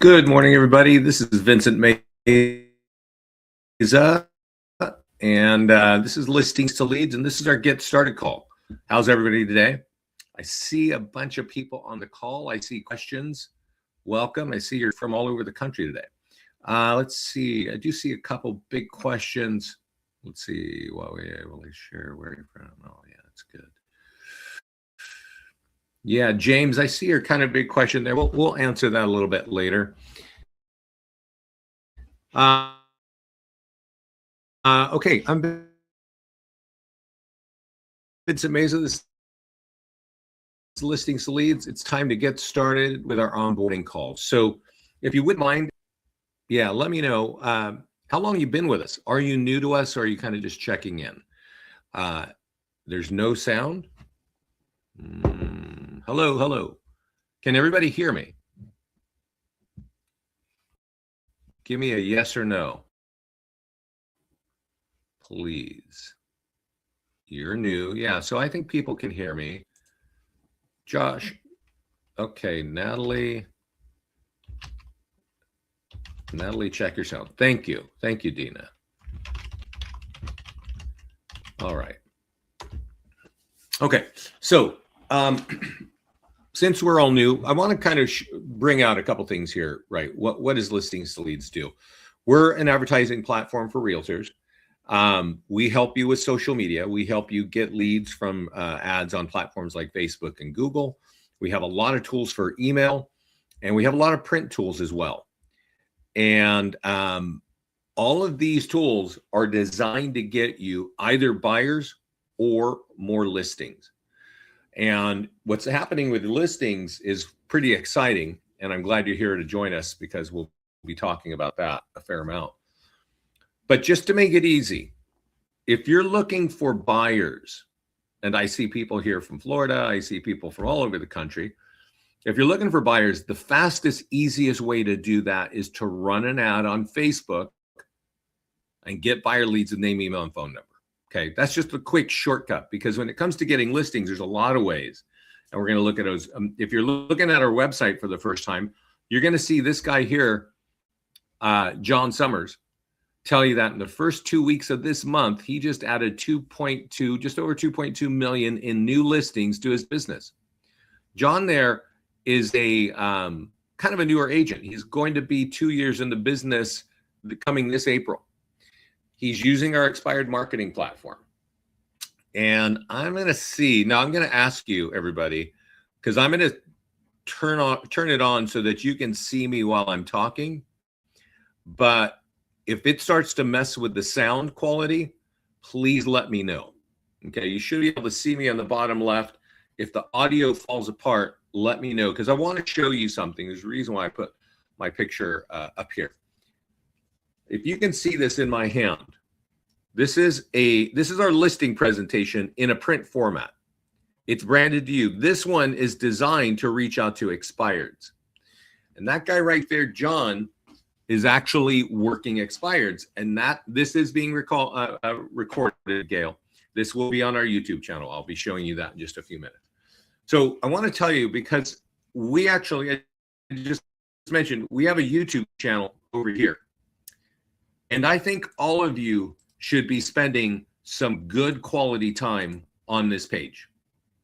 Good morning, everybody. This is Vincent Meza, and this is Listings to Leads, and this is our Get Started call. How's everybody today? I see a bunch of people on the call. I see questions. Welcome. I see you're from all over the country today. Let's see. I do see a couple big questions. Let's see. Well, we able to share where you're from. Oh, yeah, that's good. Yeah, James, I see your kind of big question there. We'll answer that a little bit later. Okay, I'm Vincent Meza. This is Listings to Leads. It's time to get started with our onboarding call. So if you wouldn't mind, yeah, let me know how long you've been with us. Are you new to us, or are you kind of just checking in? There's no sound. Hello, hello. Can everybody hear me? Give me a yes or no, please. You're new. Yeah, so I think people can hear me. Josh. Okay, Natalie. Natalie, check your sound. Thank you. Thank you, Dina. All right. Okay, so since we're all new, I want to kind of bring out a couple things here, right? What does Listings to Leads do? We're an advertising platform for realtors. We help you with social media. We help you get leads from ads on platforms like Facebook and Google. We have a lot of tools for email, and we have a lot of print tools as well. And all of these tools are designed to get you either buyers or more listings. And what's happening with listings is pretty exciting. And I'm glad you're here to join us, because we'll be talking about that a fair amount. But just to make it easy, if you're looking for buyers, and I see people here from Florida, I see people from all over the country. If you're looking for buyers, the fastest, easiest way to do that is to run an ad on Facebook and get buyer leads with name, email, and phone number. Okay, that's just a quick shortcut, because when it comes to getting listings, there's a lot of ways. And we're going to look at those. If you're looking at our website for the first time, you're going to see this guy here, John Summers, tell you that in the first 2 weeks of this month, he just added just over 2.2 million in new listings to his business. John there is a kind of a newer agent. He's going to be 2 years in the business coming this April. He's using our expired marketing platform. And I'm going to see, now I'm going to ask you, everybody, because I'm going to turn it on so that you can see me while I'm talking. But if it starts to mess with the sound quality, please let me know. Okay, you should be able to see me on the bottom left. If the audio falls apart, let me know, because I want to show you something. There's a reason why I put my picture up here. If you can see this in my hand, this is our listing presentation in a print format. It's branded to you. This one is designed to reach out to expireds. And that guy right there, John, is actually working expireds. And this is being recorded, Gail. This will be on our YouTube channel. I'll be showing you that in just a few minutes. So I want to tell you, because we actually, I just mentioned, we have a YouTube channel over here. And I think all of you should be spending some good quality time on this page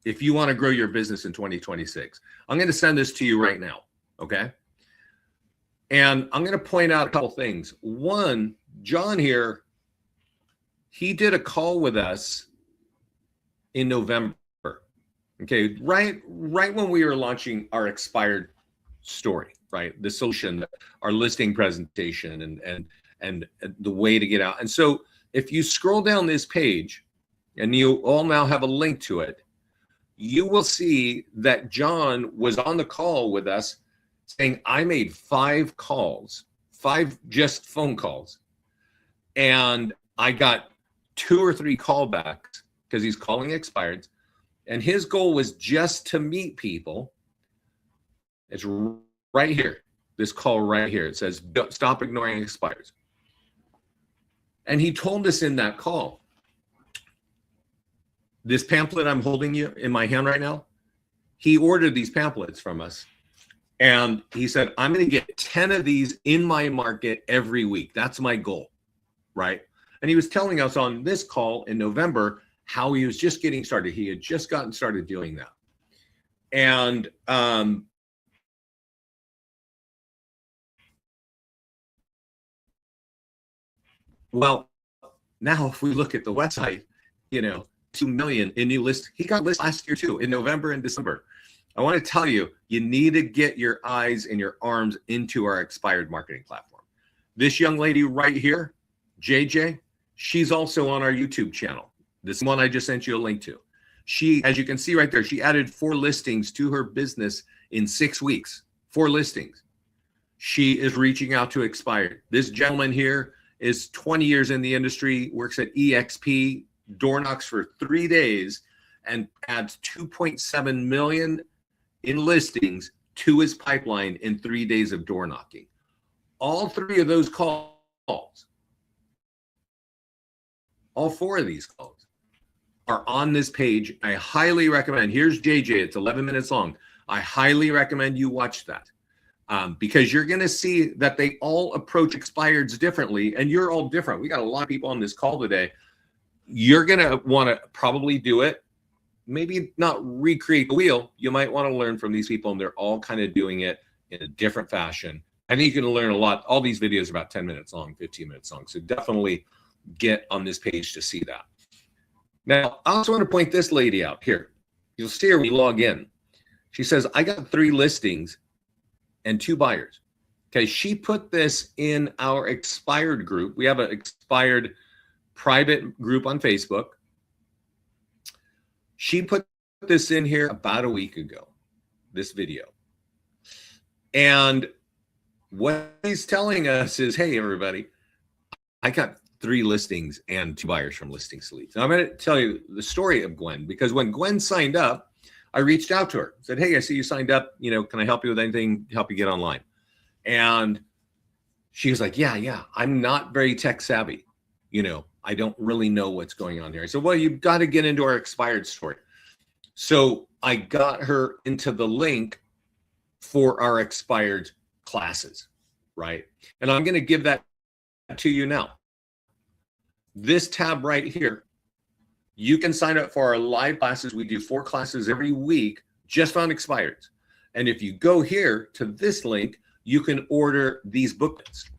if you want to grow your business in 2026. I'm going to send this to you right now, okay? And I'm going to point out a couple things. One, John here, he did a call with us in November, okay? Right when we were launching our expired story, right? The solution, our listing presentation, and the way to get out. And so if you scroll down this page, and you all now have a link to it, you will see that John was on the call with us saying, I made 5 calls, 5 just phone calls, and I got 2 or 3 callbacks, because he's calling expireds, and his goal was just to meet people. It's right here, this call right here. It says, stop ignoring expireds. And he told us in that call, this pamphlet I'm holding you in my hand right now, he ordered these pamphlets from us. And he said, I'm going to get 10 of these in my market every week. That's my goal, right? And he was telling us on this call in November how he was just getting started. He had just gotten started doing that. And well, now if we look at the website, 2 million in new lists. He got lists last year too, in November and December. I want to tell you, you need to get your eyes and your arms into our expired marketing platform. This young lady right here, JJ, she's also on our YouTube channel. This one I just sent you a link to. She, as you can see right there, she added 4 listings to her business in 6 weeks. 4 listings. She is reaching out to expired. This gentleman here is 20 years in the industry, works at EXP, door knocks for 3 days, and adds 2.7 million in listings to his pipeline in 3 days of door knocking. All 3 of those calls, all 4 of these calls are on this page. I highly recommend. Here's JJ. It's 11 minutes long. I highly recommend you watch that. Because you're going to see that they all approach expireds differently, and you're all different. We got a lot of people on this call today. You're going to want to probably do it. Maybe not recreate the wheel. You might want to learn from these people, and they're all kind of doing it in a different fashion. I think you can learn a lot. All these videos are about 10 minutes long, 15 minutes long. So definitely get on this page to see that. Now, I also want to point this lady out here. You'll see her when you log in. She says, I got 3 listings and 2 buyers. Okay, she put this in our expired group. We have an expired private group on Facebook. She put this in here about a week ago, this video. And what he's telling us is, hey, everybody, I got 3 listings and 2 buyers from Listings to Leads. Now, I'm going to tell you the story of Gwen, because when Gwen signed up, I reached out to her, said, hey, I see you signed up. Can I help you with anything, help you get online? And she was like, yeah, I'm not very tech savvy. I don't really know what's going on here. I said, well, you've got to get into our expired story. So I got her into the link for our expired classes, right? And I'm going to give that to you now. This tab right here, you can sign up for our live classes. We do 4 classes every week just on expireds. And if you go here to this link, you can order these booklets.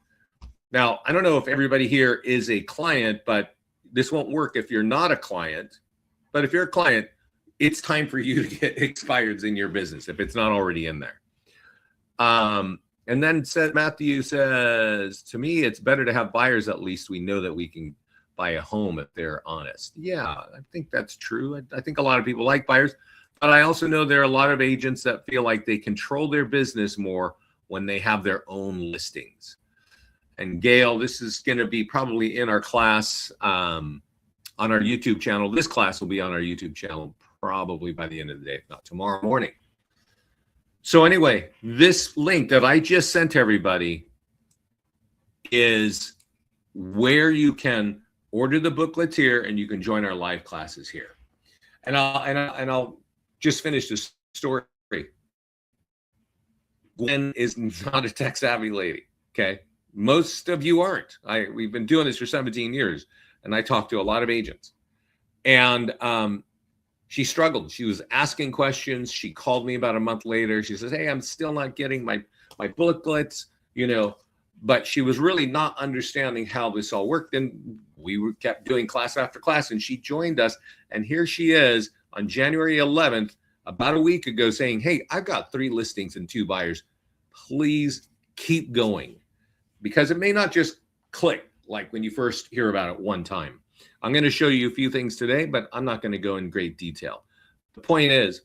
Now, I don't know if everybody here is a client, but this won't work if you're not a client. But if you're a client, it's time for you to get expireds in your business if it's not already in there. And then Matthew says, to me, it's better to have buyers. At least we know that we can buy a home if they're honest. Yeah, I think that's true. I think a lot of people like buyers, but I also know there are a lot of agents that feel like they control their business more when they have their own listings. And Gail, this is going to be probably in our class on our YouTube channel. This class will be on our YouTube channel probably by the end of the day, if not tomorrow morning. So anyway, this link that I just sent everybody is where you can order the booklets here, and you can join our live classes here. And I'll just finish this story. Gwen is not a tech savvy lady. Okay, most of you aren't. We've been doing this for 17 years, and I talked to a lot of agents, and she struggled. She was asking questions. She called me about a month later. She says, hey, I'm still not getting my booklets, but she was really not understanding how this all worked. And we kept doing class after class, and she joined us. And here she is on January 11th, about a week ago, saying, hey, I've got 3 listings and 2 buyers. Please keep going, because it may not just click like when you first hear about it one time. I'm going to show you a few things today, but I'm not going to go in great detail. The point is,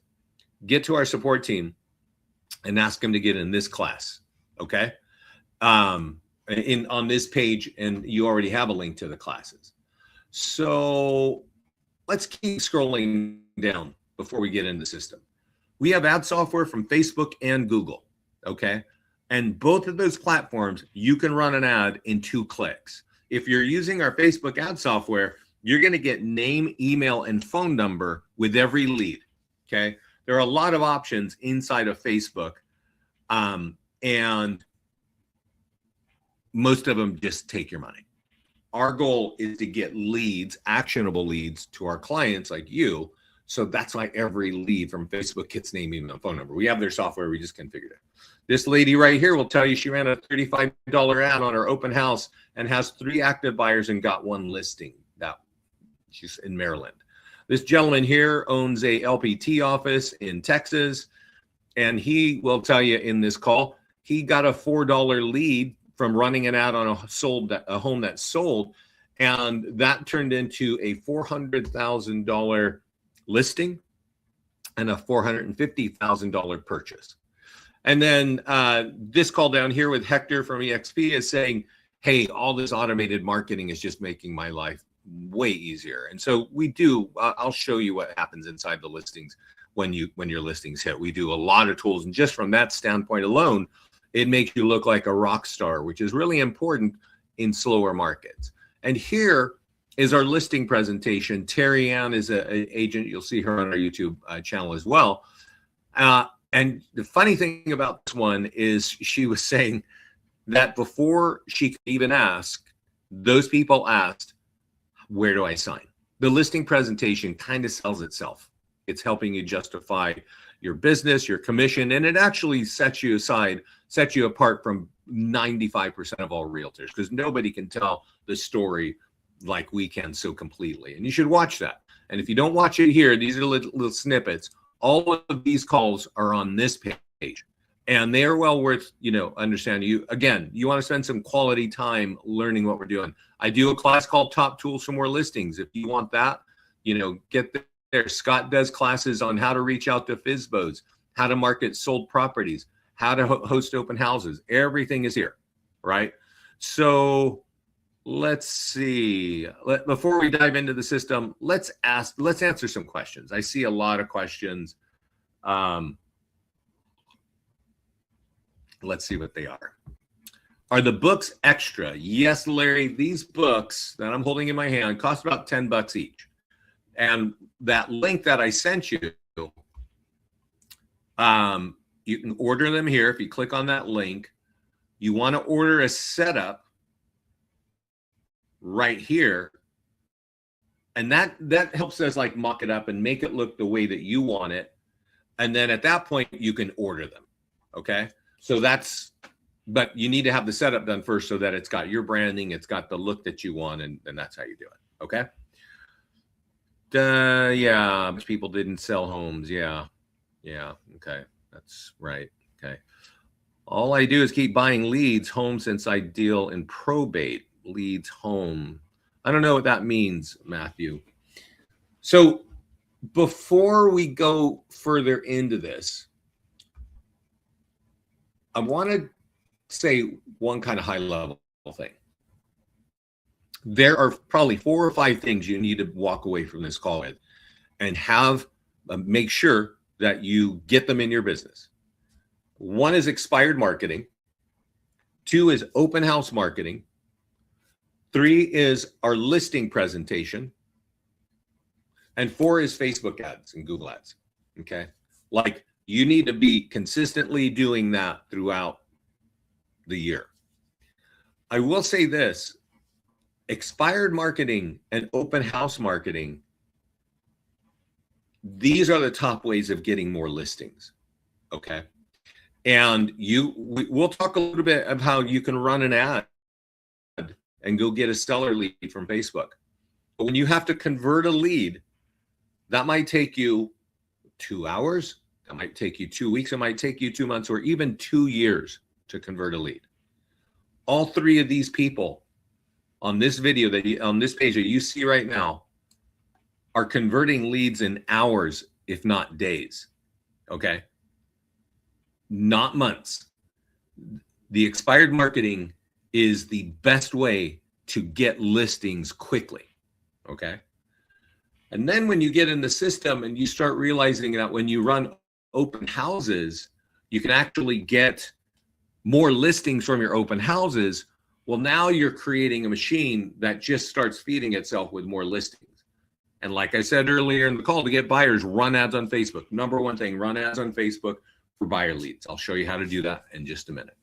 get to our support team and ask them to get in this class, okay? On this page, and you already have a link to the classes. So let's keep scrolling down before we get into the system. We have ad software from Facebook and Google, okay? And both of those platforms, you can run an ad in 2 clicks. If you're using our Facebook ad software, you're going to get name, email, and phone number with every lead, okay? There are a lot of options inside of Facebook And most of them just take your money. Our goal is to get leads, actionable leads to our clients like you. So that's why every lead from Facebook gets name, email, and phone number. We have their software. We just configured it. This lady right here will tell you she ran a $35 ad on her open house and has 3 active buyers and got 1 listing. That she's in Maryland. This gentleman here owns a LPT office in Texas, and he will tell you in this call, he got a $4 lead from running an ad on a home that sold, and that turned into a $400,000 listing and a $450,000 purchase. And then this call down here with Hector from EXP is saying, hey, all this automated marketing is just making my life way easier. And so we do, I'll show you what happens inside the listings when your listings hit. We do a lot of tools, and just from that standpoint alone, it makes you look like a rock star, which is really important in slower markets. And here is our listing presentation. Terry Ann is an agent. You'll see her on our YouTube channel as well. And the funny thing about this one is she was saying that before she could even ask, those people asked, where do I sign? The listing presentation kind of sells itself. It's helping you justify your business, your commission, and it actually sets you apart from 95% of all realtors, because nobody can tell the story like we can so completely. And you should watch that. And if you don't watch it here, these are little snippets. All of these calls are on this page, and they are well worth, understanding. You want to spend some quality time learning what we're doing. I do a class called Top Tools for More Listings. If you want that, get there. Scott does classes on how to reach out to FSBOs, how to market sold properties, how to host open houses. Everything is here, right? So let's see. Before we dive into the system, let's answer some questions. I see a lot of questions. Let's see what they are. Are the books extra? Yes, Larry. These books that I'm holding in my hand cost about $10 each. And that link that I sent you, you can order them here. If you click on that link, you want to order a setup right here. And that helps us like mock it up and make it look the way that you want it. And then at that point, you can order them. Okay. So but you need to have the setup done first so that it's got your branding, it's got the look that you want, and that's how you do it. Okay. Yeah, people didn't sell homes. Yeah. Okay, that's right. Okay. All I do is keep buying leads home since I deal in probate. Leads home. I don't know what that means, Matthew. So before we go further into this, I want to say one kind of high level thing. There are probably 4 or 5 things you need to walk away from this call with and have make sure that you get them in your business. 1 is expired marketing. 2 is open house marketing. 3 is our listing presentation. And 4 is Facebook ads and Google ads. Okay. Like, you need to be consistently doing that throughout the year. I will say this. Expired marketing and open house marketing, these are the top ways of getting more listings. Okay. And we'll talk a little bit of how you can run an ad and go get a seller lead from Facebook. But when you have to convert a lead, that might take you 2 hours. That might take you 2 weeks. It might take you 2 months or even 2 years to convert a lead. All 3 of these people on this video on this page that you see right now are converting leads in hours, if not days. Okay. Not months. The expired marketing is the best way to get listings quickly. Okay. And then when you get in the system and you start realizing that when you run open houses, you can actually get more listings from your open houses. Well, now you're creating a machine that just starts feeding itself with more listings. And like I said earlier in the call, to get buyers, run ads on Facebook. Number 1 thing, run ads on Facebook for buyer leads. I'll show you how to do that in just a minute.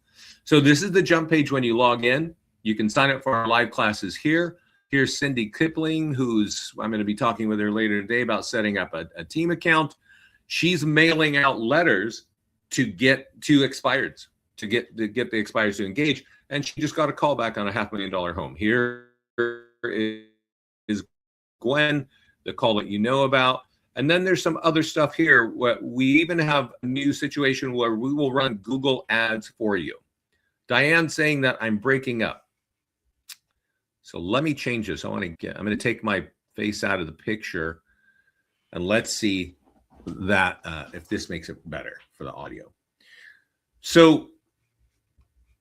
So this is the jump page when you log in. You can sign up for our live classes here. Here's Cindy Kipling, who's, I'm going to be talking with her later today about setting up a team account. She's mailing out letters to get to expireds, to get the expireds to engage. And she just got a call back on a $500,000 home. Here is Gwen, the call that you know about. And then there's some other stuff here. We even have a new situation where we will run Google ads for you. Diane's saying that I'm breaking up. So let me change this. I'm going to take my face out of the picture and let's see that if this makes it better for the audio. So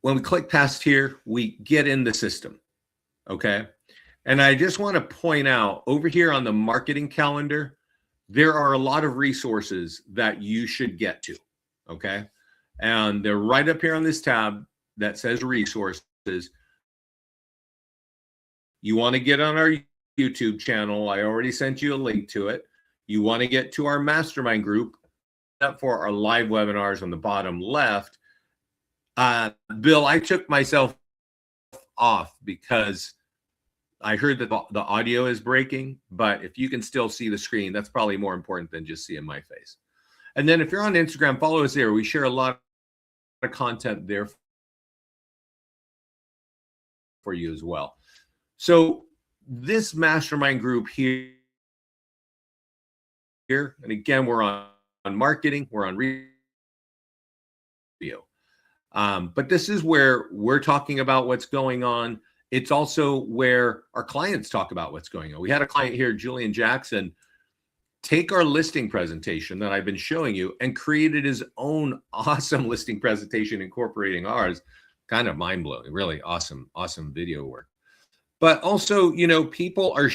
when we click past here, we get in the system. Okay. And I just want to point out over here on the marketing calendar, there are a lot of resources that you should get to. Okay. And they're right up here on this tab that says resources. You want to get on our YouTube channel. I already sent you a link to it. You want to get to our mastermind group for our live webinars on the bottom left. Bill, I took myself off because I heard that the audio is breaking, but if you can still see the screen, that's probably more important than just seeing my face. And then if you're on Instagram, follow us there. We share a lot of content there for you as well. So this mastermind group here, and again, we're on marketing, we're on review. But this is where we're talking about what's going on. It's also where our clients talk about what's going on. We had a client here, Julian Jackson, take our listing presentation that I've been showing you and created his own awesome listing presentation incorporating ours. Kind of mind-blowing, really awesome video work. But also, you know, people are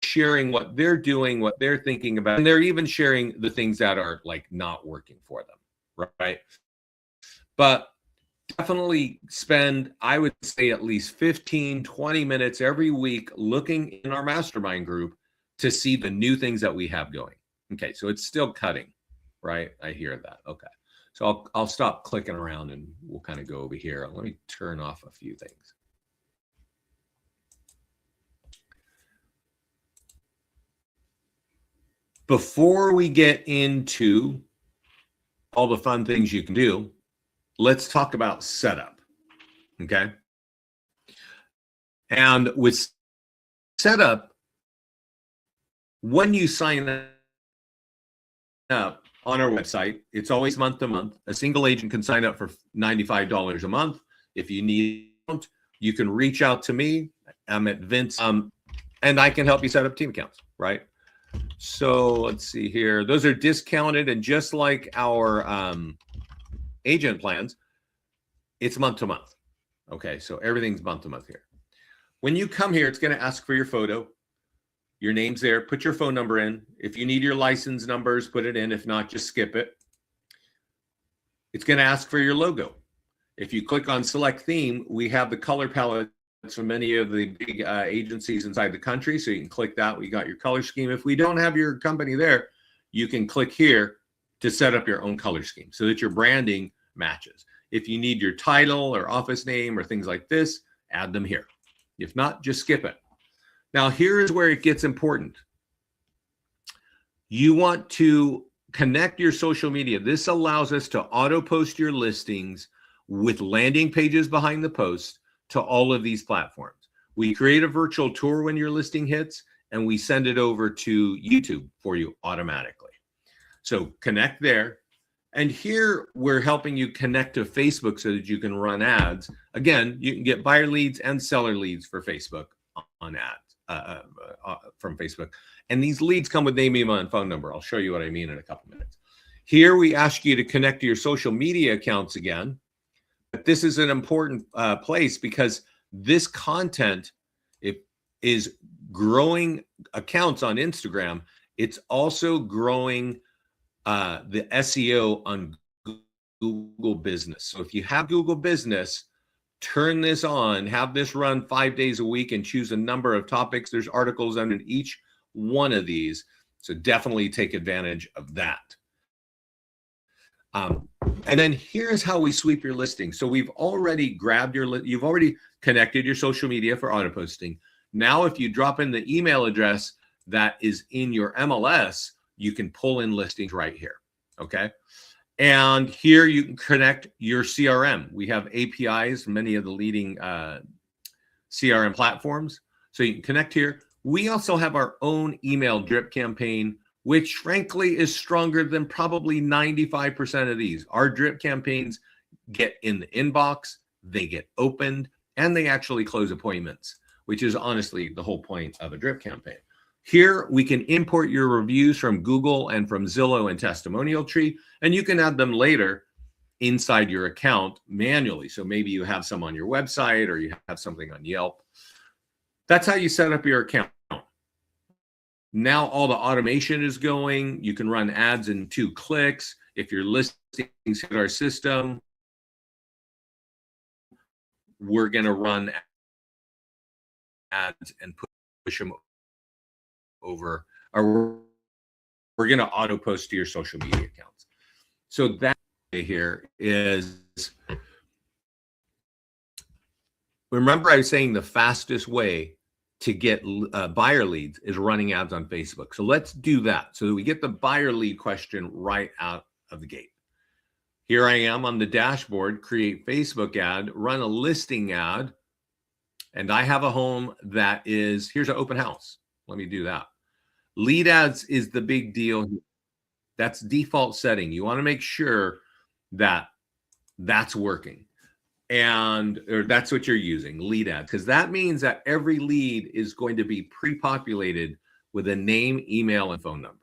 sharing what they're doing, what they're thinking about, and they're even sharing the things that are like not working for them, right? But definitely spend, I would say, at least 15, 20 minutes every week looking in our mastermind group to see the new things that we have going. Okay, so it's still cutting, right? I hear that. Okay, so I'll stop clicking around and we'll kind of go over here. Let me turn off a few things. Before we get into all the fun things you can do, let's talk about setup, okay? And with setup, when you sign up on our website, it's always month to month. A single agent can sign up for $95 a month. If you need, you can reach out to me. I'm at Vince, and I can help you set up team accounts, right? So let's see here. Those are discounted, and just like our agent plans, it's month to month. Okay, so everything's month to month here. When you come here, it's going to ask for your photo. Your name's there. Put your phone number in. If you need your license numbers, put it in. If not, just skip it. It's going to ask for your logo. If you click on select theme, we have the color palette from many of the big agencies inside the country. So you can click that. We got your color scheme. If we don't have your company there, you can click here to set up your own color scheme so that your branding matches. If you need your title or office name or things like this, add them here. If not, just skip it. Now, here's where it gets important. You want to connect your social media. This allows us to auto post your listings with landing pages behind the post to all of these platforms. We create a virtual tour when your listing hits, and we send it over to YouTube for you automatically. So connect there. And here we're helping you connect to Facebook so that you can run ads. Again, you can get buyer leads and seller leads for Facebook on ads from Facebook. And these leads come with name, email, and phone number. I'll show you what I mean in a couple minutes. Here we ask you to connect to your social media accounts again. But this is an important place because this content is growing accounts on Instagram. It's also growing the SEO on Google Business. So if you have Google Business, turn this on, have this run 5 days a week and choose a number of topics. There's articles under each one of these. So definitely take advantage of that. And then here's how we sweep your listing. So we've already grabbed you've already connected your social media for auto posting. Now, if you drop in the email address that is in your MLS, you can pull in listings right here. Okay. And here you can connect your CRM. We have APIs, many of the leading CRM platforms. So you can connect here. We also have our own email drip campaign, which frankly is stronger than probably 95% of these. Our drip campaigns get in the inbox, they get opened, and they actually close appointments, which is honestly the whole point of a drip campaign. Here, we can import your reviews from Google and from Zillow and Testimonial Tree, and you can add them later inside your account manually. So maybe you have some on your website or you have something on Yelp. That's how you set up your account. Now all the automation is going. You can run ads in 2 clicks. If your listings hit our system, we're going to run ads and push them over, or we're going to auto post to your social media accounts. So that here is, remember I was saying the fastest way to get buyer leads is running ads on Facebook. So let's do that so that we get the buyer lead question right out of the gate. Here I am on the dashboard, create Facebook ad, run a listing ad, and I have a home that is, here's an open house. Let me do that. Lead ads is the big deal. That's default setting. You want to make sure that that's working. Or that's what you're using, lead ads, because that means that every lead is going to be pre-populated with a name, email, and phone number.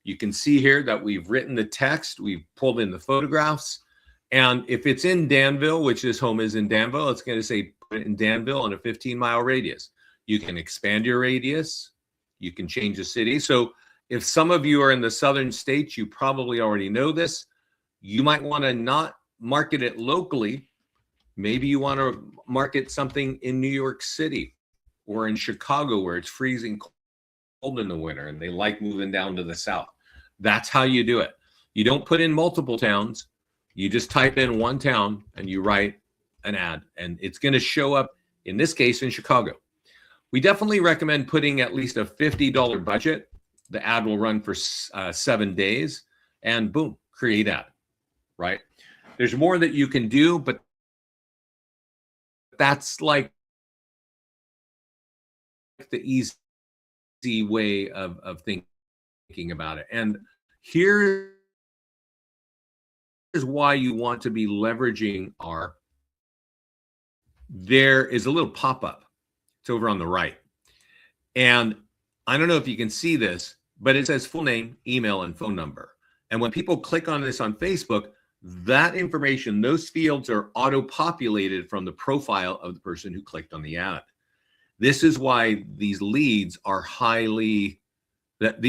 You can see here that we've written the text, we've pulled in the photographs, and if it's in Danville, which this home is in Danville, it's going to say put it in Danville in a 15-mile radius. You can expand your radius, you can change the city. So if some of you are in the southern states, you probably already know this. You might want to not market it locally. Maybe you want to market something in New York City or in Chicago where it's freezing cold in the winter and they like moving down to the south. That's how you do it. You don't put in multiple towns. You just type in one town and you write an ad, and it's going to show up, in this case, in Chicago. We definitely recommend putting at least a $50 budget. The ad will run for 7 days, and boom, create ad, right? There's more that you can do, but that's like the easy way of thinking about it. And here is why you want to be leveraging there is a little pop-up. It's over on the right. And I don't know if you can see this, but it says full name, email, and phone number. And when people click on this on Facebook, that information, those fields are auto-populated from the profile of the person who clicked on the ad. This is why these leads are the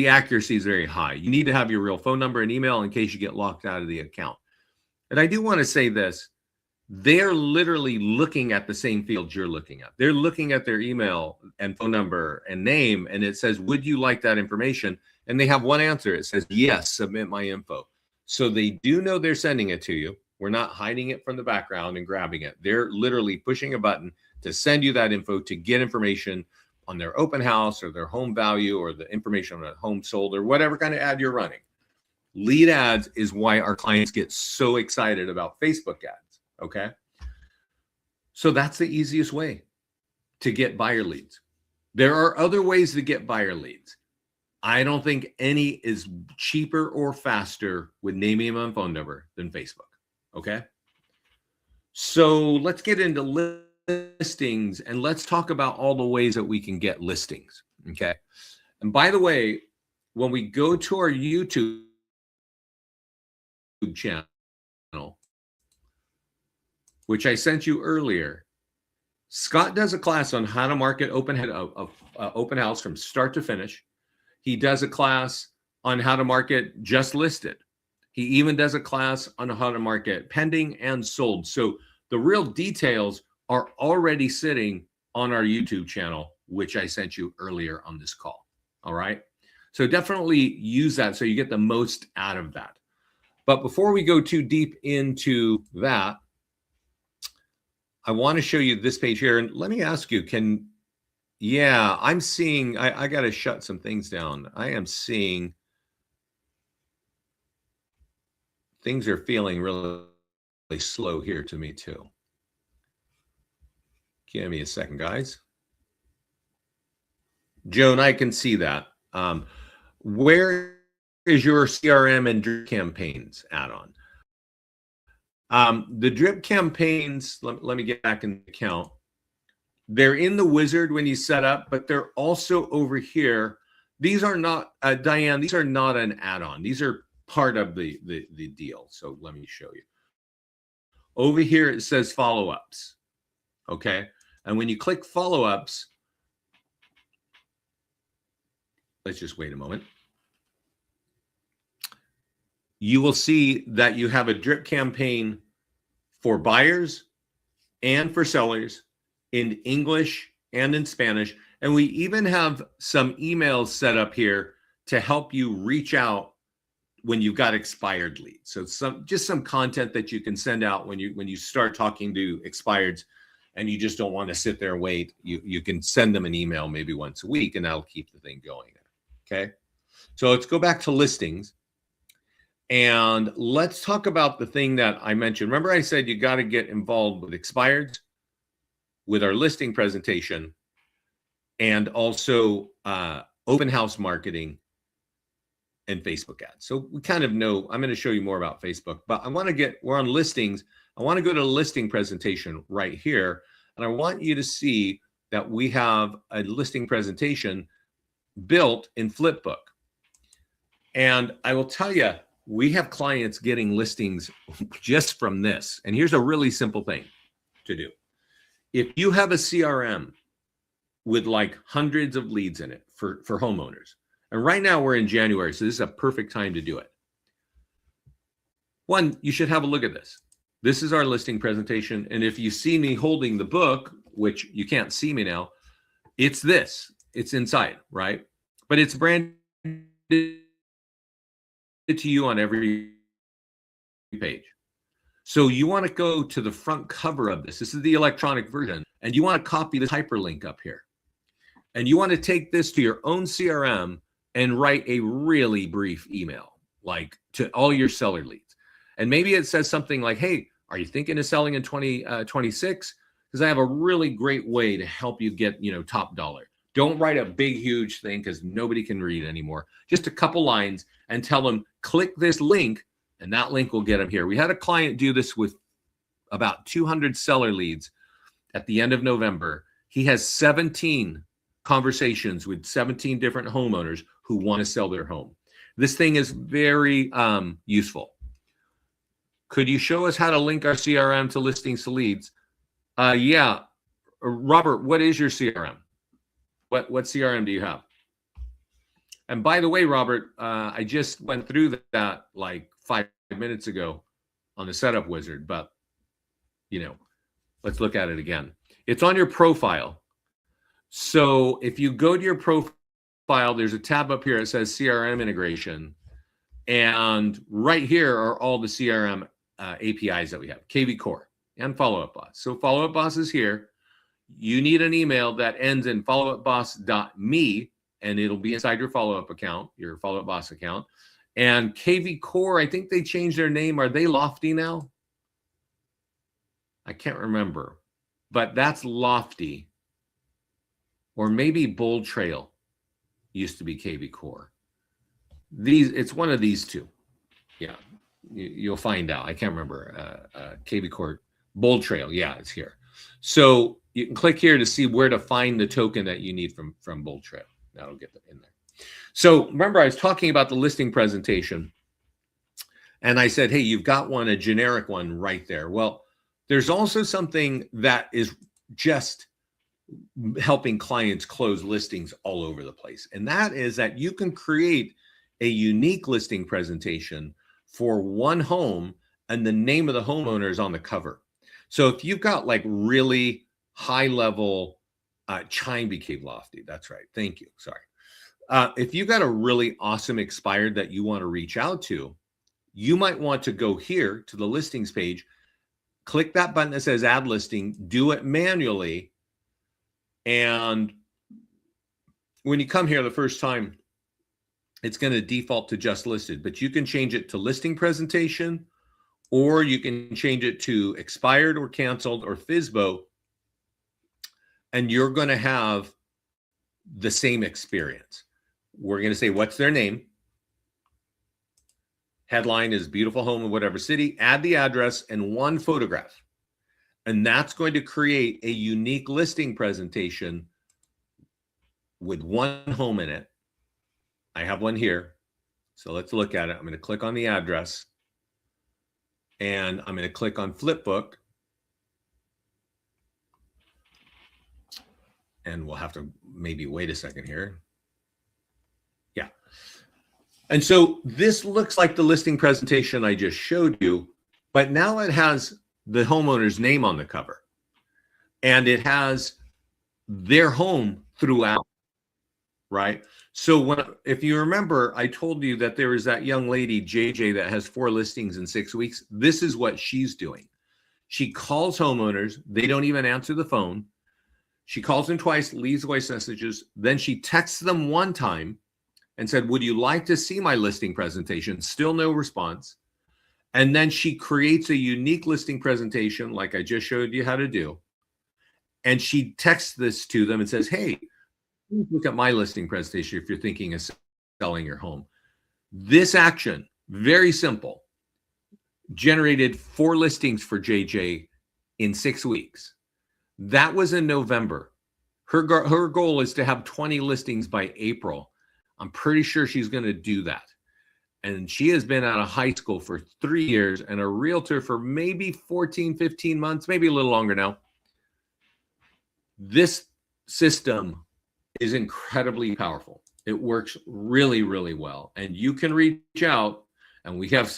accuracy is very high. You need to have your real phone number and email in case you get locked out of the account. And I do want to say this, they're literally looking at the same fields you're looking at. They're looking at their email and phone number and name, and it says, would you like that information? And they have one answer. It says, yes, submit my info. So they do know they're sending it to you. We're not hiding it from the background and grabbing it. They're literally pushing a button to send you that info to get information on their open house or their home value or the information on a home sold or whatever kind of ad you're running. Lead ads is why our clients get so excited about Facebook ads, okay? So that's the easiest way to get buyer leads. There are other ways to get buyer leads. I don't think any is cheaper or faster with name, email, and phone number than Facebook, okay? So let's get into listings and let's talk about all the ways that we can get listings, okay? And by the way, when we go to our YouTube channel, which I sent you earlier, Scott does a class on how to market open house from start to finish. He does a class on how to market just listed. He even does a class on how to market pending and sold. So the real details are already sitting on our YouTube channel, which I sent you earlier on this call. All right. So definitely use that so you get the most out of that. But before we go too deep into that, I want to show you this page here. And let me ask you, yeah, I'm seeing, I got to shut some things down. I am seeing things are feeling really slow here to me too. Give me a second, guys. Joan, I can see that. Where is your CRM and drip campaigns add-on? The drip campaigns, let me get back in the account. They're in the wizard when you set up, but they're also over here. These are not, Diane, these are not an add-on. These are part of the deal. So let me show you. Over here, it says follow-ups. Okay. And when you click follow-ups, let's just wait a moment. You will see that you have a drip campaign for buyers and for sellers in English and in Spanish. And we even have some emails set up here to help you reach out when you've got expired leads. So just some content that you can send out when you start talking to expireds and you just don't want to sit there and wait. You can send them an email maybe once a week, and that'll keep the thing going. Okay. So let's go back to listings. And let's talk about the thing that I mentioned. Remember, I said you got to get involved with expireds, with our listing presentation, and also open house marketing and Facebook ads. So we kind of know, I'm going to show you more about Facebook, but we're on listings. I want to go to the listing presentation right here. And I want you to see that we have a listing presentation built in Flipbook. And I will tell you, we have clients getting listings just from this. And here's a really simple thing to do. If you have a CRM with like hundreds of leads in it for homeowners, and right now we're in January, so this is a perfect time to do it. One, you should have a look at this. This is our listing presentation. And if you see me holding the book, which you can't see me now, it's this. It's inside, right? But it's branded to you on every page. So you want to go to the front cover of this. This is the electronic version. And you want to copy this hyperlink up here. And you want to take this to your own CRM and write a really brief email, like to all your seller leads. And maybe it says something like, hey, are you thinking of selling in 2026? Because I have a really great way to help you get, top dollar. Don't write a big, huge thing because nobody can read anymore. Just a couple lines and tell them, click this link, and that link will get them here. We had a client do this with about 200 seller leads at the end of November. He has 17 conversations with 17 different homeowners who want to sell their home. This thing is very useful. Could you show us how to link our CRM to listings to leads? Yeah. Robert, what is your CRM? What CRM do you have? And by the way, Robert, I just went through that like 5 minutes ago on the setup wizard, but let's look at it again. It's on your profile. So if you go to your profile, there's a tab up here that says CRM integration. And right here are all the CRM APIs that we have, KV Core and Follow Up Boss. So Follow Up Boss is here. You need an email that ends in followupboss.me, and it'll be inside your follow-up account, your Follow Up Boss account. And KV Core, I think they changed their name. Are they Lofty now? I can't remember, but that's Lofty. Or maybe Bold Trail used to be KV Core. It's one of these two. Yeah, you'll find out. I can't remember. KV Core, Bold Trail. Yeah, it's here. So you can click here to see where to find the token that you need from Bold Trail. That'll get them in there. So remember, I was talking about the listing presentation, and I said, hey, you've got a generic one right there. Well, there's also something that is just helping clients close listings all over the place. And that is that you can create a unique listing presentation for one home, and the name of the homeowner is on the cover. So if you've got like really high level, Chime became Lofty. That's right. Thank you. Sorry. If you've got a really awesome expired that you want to reach out to, you might want to go here to the listings page, click that button that says add listing, do it manually. And when you come here the first time, it's going to default to just listed, but you can change it to listing presentation, or you can change it to expired or canceled or FSBO, and you're going to have the same experience. We're going to say, what's their name? Headline is beautiful home in whatever city, add the address and one photograph. And that's going to create a unique listing presentation with one home in it. I have one here. So let's look at it. I'm going to click on the address and I'm going to click on Flipbook. And we'll have to maybe wait a second here. Yeah. And so this looks like the listing presentation I just showed you, but now it has the homeowner's name on the cover and it has their home throughout, right? So if you remember, I told you that there is that young lady, JJ, that has 4 listings in 6 weeks. This is what she's doing. She calls homeowners. They don't even answer the phone. She calls them twice, leaves voice messages. Then she texts them one time and said, would you like to see my listing presentation? Still no response. And then she creates a unique listing presentation like I just showed you how to do. And she texts this to them and says, hey, look at my listing presentation if you're thinking of selling your home. This action, very simple, generated 4 listings for JJ in 6 weeks. That was in November. Her goal is to have 20 listings by April. I'm pretty sure she's going to do that. And she has been out of high school for 3 years and a realtor for maybe 14, 15 months, maybe a little longer now. This system is incredibly powerful. It works really, really well. And you can reach out, and we have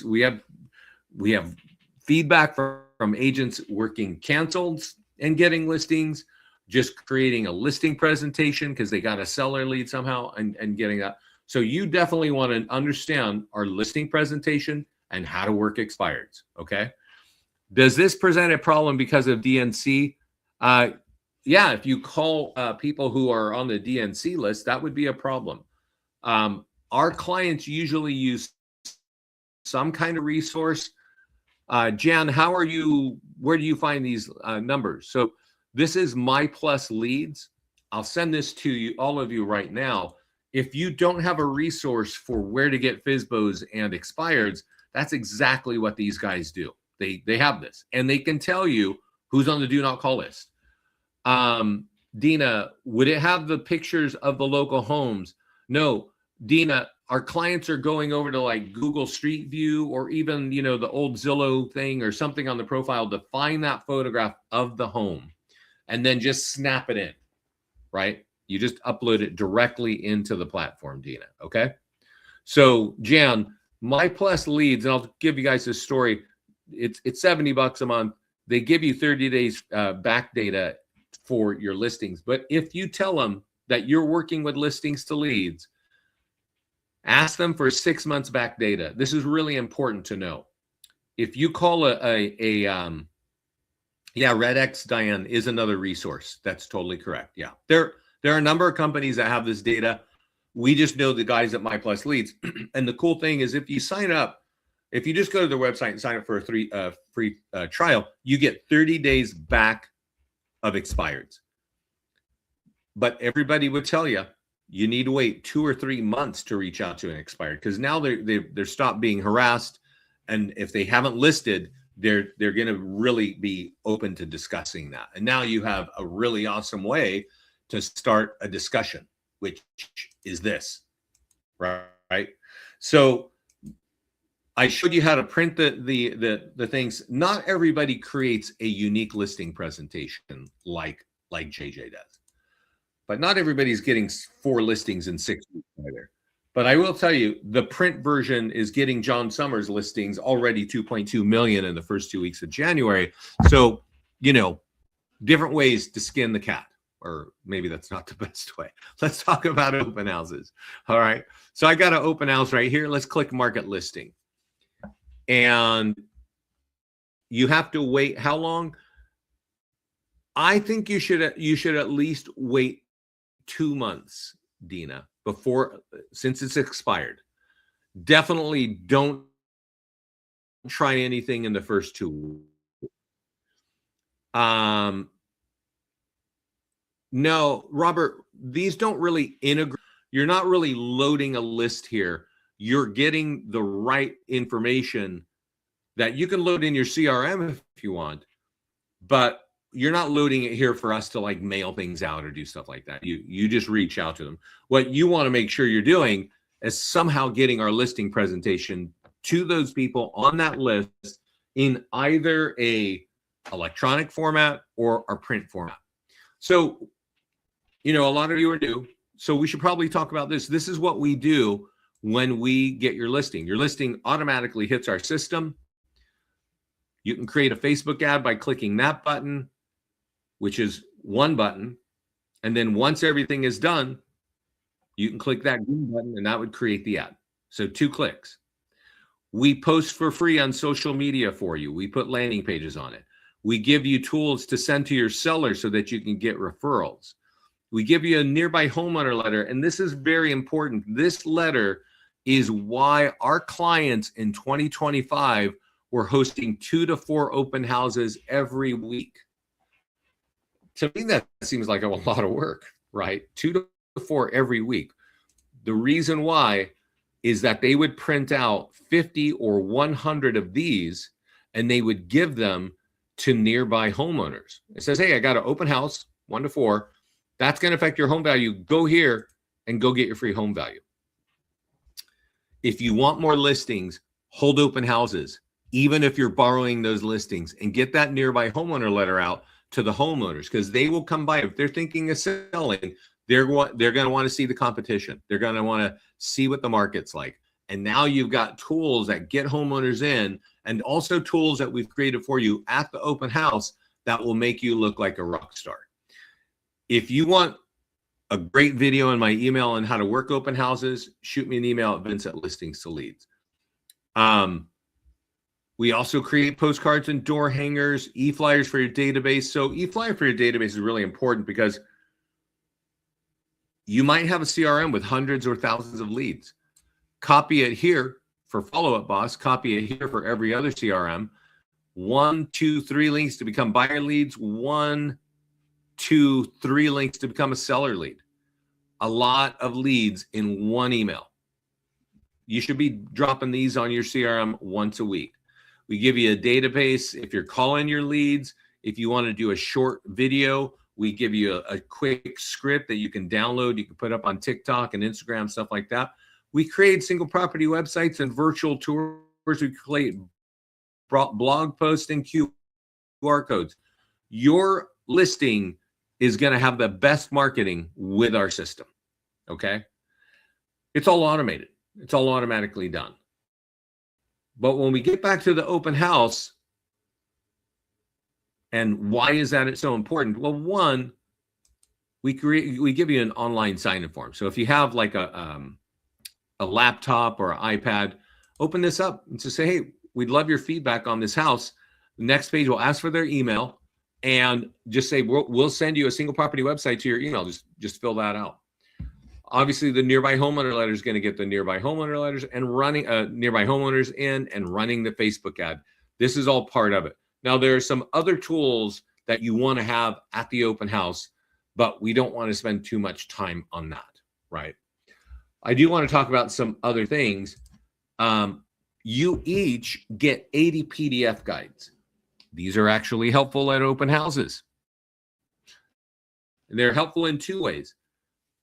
feedback from agents working canceled and getting listings, just creating a listing presentation because they got a seller lead somehow and getting that. So you definitely want to understand our listing presentation and how to work expireds, okay? Does this present a problem because of DNC? Yeah, if you call people who are on the DNC list, that would be a problem. Our clients usually use some kind of resource. Jan, where do you find these numbers? So this is My Plus Leads. I'll send this to you, all of you right now. If you don't have a resource for where to get FSBOs and expireds, that's exactly what these guys do. They have this, and they can tell you who's on the do not call list. Dina, would it have the pictures of the local homes? No, Dina, our clients are going over to like Google Street View or even, the old Zillow thing or something on the profile to find that photograph of the home and then just snap it in, right? You just upload it directly into the platform, Dina, okay? So Jan, My Plus Leads, and I'll give you guys this story. It's $70 a month. They give you 30 days back data for your listings. But if you tell them that you're working with listings to leads, ask them for 6 months back data. This is really important to know. If you call RedX, Diane, is another resource. That's totally correct. Yeah, there are a number of companies that have this data. We just know the guys at My Plus Leads. And the cool thing is if you sign up, if you just go to their website and sign up for a free trial, you get 30 days back of expireds. But everybody would tell you, you need to wait 2 or 3 months to reach out to an expired because now they're stopped being harassed. And if they haven't listed, they're going to really be open to discussing that. And now you have a really awesome way to start a discussion, which is this, right? So I showed you how to print the things. Not everybody creates a unique listing presentation like JJ does, but not everybody's getting 4 listings in 6 weeks either. But I will tell you, the print version is getting John Summers listings already 2.2 million in the first 2 weeks of January. So, different ways to skin the cat. Or maybe that's not the best way. Let's talk about open houses. All right. So I got an open house right here. Let's click market listing. and you have to wait how long? I think you should at least wait 2 months, Dina, before, since it's expired. Definitely don't try anything in the first 2 weeks. No, Robert, these don't really integrate. You're not really loading a list here. You're getting the right information that you can load in your CRM if you want, but you're not loading it here for us to like mail things out or do stuff like that. You just reach out to them. What you want to make sure you're doing is somehow getting our listing presentation to those people on that list in either a electronic format or a print format. So, you know, a lot of you are new, so we should probably talk about this. This is what we do when we get your listing. Your listing automatically hits our system. You can create a Facebook ad by clicking that button, which is one button. And then once everything is done, you can click that green button and that would create the ad. So 2 clicks. We post for free on social media for you. We put landing pages on it. We give you tools to send to your seller so that you can get referrals. We give you a nearby homeowner letter. And this is very important. This letter is why our clients in 2025 were hosting 2 to 4 open houses every week. To me, that seems like a lot of work, right? 2 to 4 every week. The reason why is that they would print out 50 or 100 of these and they would give them to nearby homeowners. It says, hey, I got an open house, 1 to 4. That's going to affect your home value. Go here and go get your free home value. If you want more listings, hold open houses, even if you're borrowing those listings, and get that nearby homeowner letter out to the homeowners, because they will come by. If they're thinking of selling, they're going to want to see the competition. They're going to want to see what the market's like. And now you've got tools that get homeowners in, and also tools that we've created for you at the open house that will make you look like a rock star. If you want a great video in my email on how to work open houses, shoot me an email at Vince@ListingsToLeads. We also create postcards and door hangers, e-flyers for your database. So e-flyer for your database is really important because you might have a CRM with hundreds or thousands of leads. Copy it here for Follow Up Boss. Copy it here for every other CRM. 1, 2, 3 links to become buyer leads. 1, 2, 3 links to become a seller lead. A lot of leads in one email. You should be dropping these on your CRM once a week. We give you a database if you're calling your leads. If you want to do a short video, we give you a quick script that you can download. You can put up on TikTok and Instagram, stuff like that. We create single property websites and virtual tours. We create blog posts and QR codes. Your listing is going to have the best marketing with our system. Okay. It's all automated. It's all automatically done. But when we get back to the open house, and why is that so important? Well, one, we give you an online sign-in form. So if you have like a laptop or an iPad, open this up and just say, hey, we'd love your feedback on this house. The next page will ask for their email and just say, we'll send you a single property website to your email. Just fill that out. Obviously, the nearby homeowner letter is going to get the nearby homeowner letters and running nearby homeowners in and running the Facebook ad. This is all part of it. Now, there are some other tools that you want to have at the open house, but we don't want to spend too much time on that, right? I do want to talk about some other things. You each get 80 PDF guides. These are actually helpful at open houses. They're helpful in 2 ways.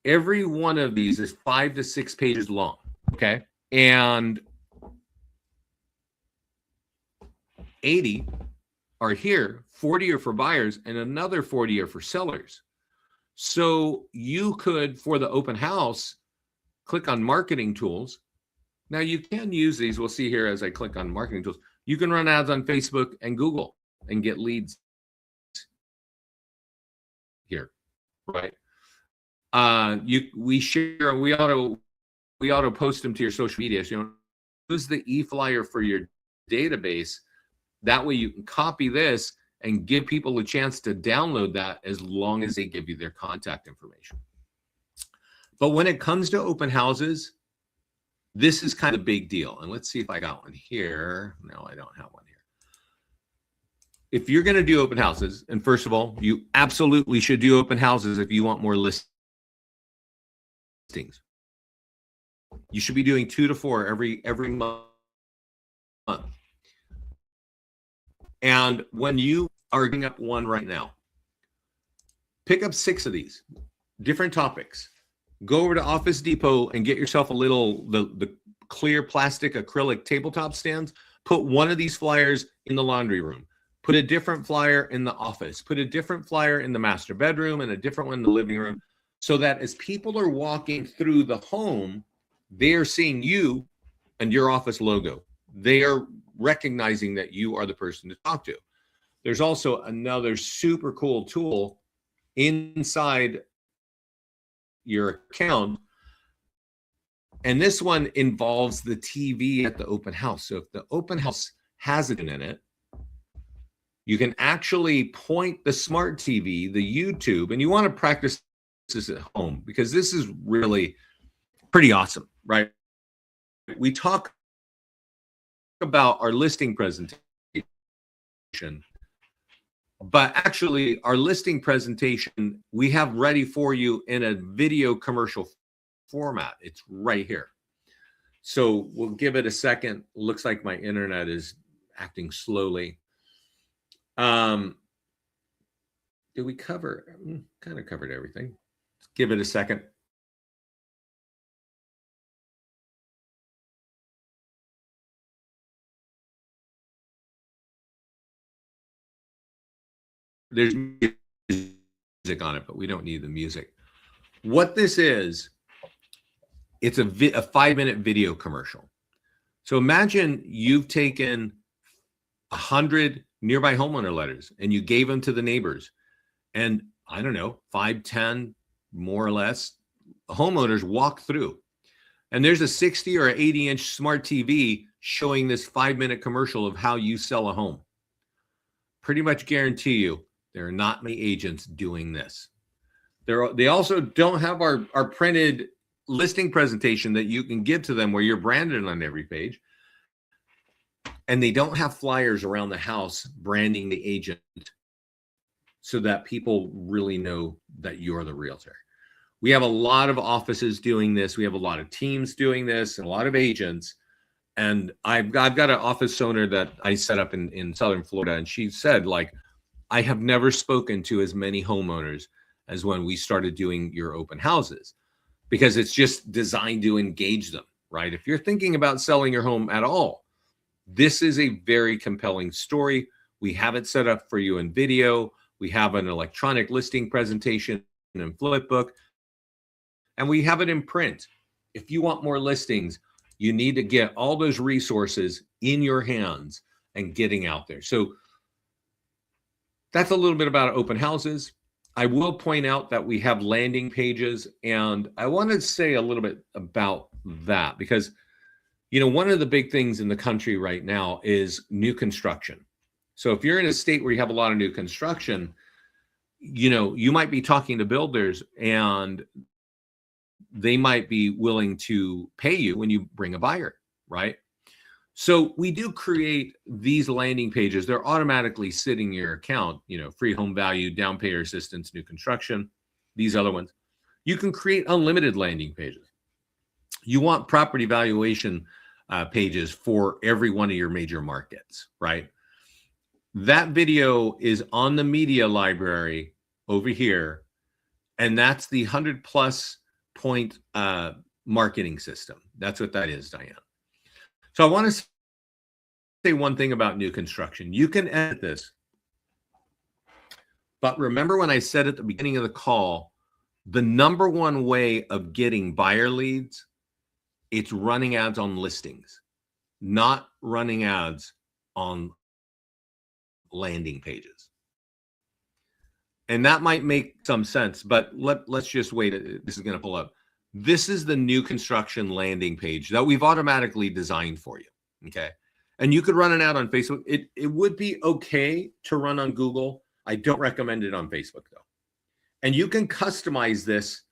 Every one of these is 5 to 6 pages long, okay? And 80 are here, 40 are for buyers, and another 40 are for sellers. So you could, for the open house, click on marketing tools. Now you can use these. We'll see here as I click on marketing tools. You can run ads on Facebook and Google and get leads here, right? We auto post them to your social media. So, use the e-flyer for your database. That way you can copy this and give people a chance to download that as long as they give you their contact information. But when it comes to open houses, this is kind of a big deal. And let's see if I got one here. No, I don't have one here. If you're going to do open houses, and first of all, you absolutely should do open houses if you want more listings. You should be doing 2 to 4 every month. And when you are getting up one right now, pick up 6 of these different topics. Go over to Office Depot and get yourself a little, the clear plastic acrylic tabletop stands. Put one of these flyers in the laundry room. Put a different flyer in the office. Put a different flyer in the master bedroom and a different one in the living room, so that as people are walking through the home, they are seeing you and your office logo. They are recognizing that you are the person to talk to. There's also another super cool tool inside your account, and this one involves the TV at the open house. So if the open house has it in it, you can actually point the smart TV, the YouTube, and you want to practice this at home because this is really pretty awesome, right? We talk about our listing presentation, but actually our listing presentation we have ready for you in a video commercial format. It's right here. So we'll give it a second. Looks like my internet is acting slowly. Did we cover? Kind of covered everything. Let's give it a second. There's music on it, but we don't need the music. What this is, it's a 5-minute video commercial. So imagine you've taken 100 nearby homeowner letters and you gave them to the neighbors, and I don't know, 5, 10, more or less, homeowners walk through, and there's a 60 or 80-inch smart TV showing this 5-minute commercial of how you sell a home. Pretty much guarantee you there are not many agents doing this. They also don't have our printed listing presentation that you can give to them where you're branded on every page. And they don't have flyers around the house branding the agent so that people really know that you're the realtor. We have a lot of offices doing this. We have a lot of teams doing this and a lot of agents. And I've got an office owner that I set up in Southern Florida. And she said, like, I have never spoken to as many homeowners as when we started doing your open houses, because it's just designed to engage them, right? If you're thinking about selling your home at all, this is a very compelling story. We have it set up for you in video. We have an electronic listing presentation in Flipbook, and we have it in print. If you want more listings, you need to get all those resources in your hands and getting out there. So that's a little bit about open houses. I will point out that we have landing pages, and I want to say a little bit about that because, you know, one of the big things in the country right now is new construction. So if you're in a state where you have a lot of new construction, you know, you might be talking to builders and they might be willing to pay you when you bring a buyer, right? So we do create these landing pages. They're automatically sitting in your account, you know, free home value, down payer assistance, new construction, these other ones. You can create unlimited landing pages. You want property valuation pages for every one of your major markets, right? That video is on the media library over here, and that's the 100+ point marketing system. That's what that is, Diane. So I want to say one thing about new construction. You can edit this, but remember when I said at the beginning of the call, the number one way of getting buyer leads, it's running ads on listings, not running ads on landing pages. And that might make some sense, but let's just wait. This is going to pull up. This is the new construction landing page that we've automatically designed for you. Okay. And you could run an ad on Facebook. It would be okay to run on Google. I don't recommend it on Facebook though. And you can customize this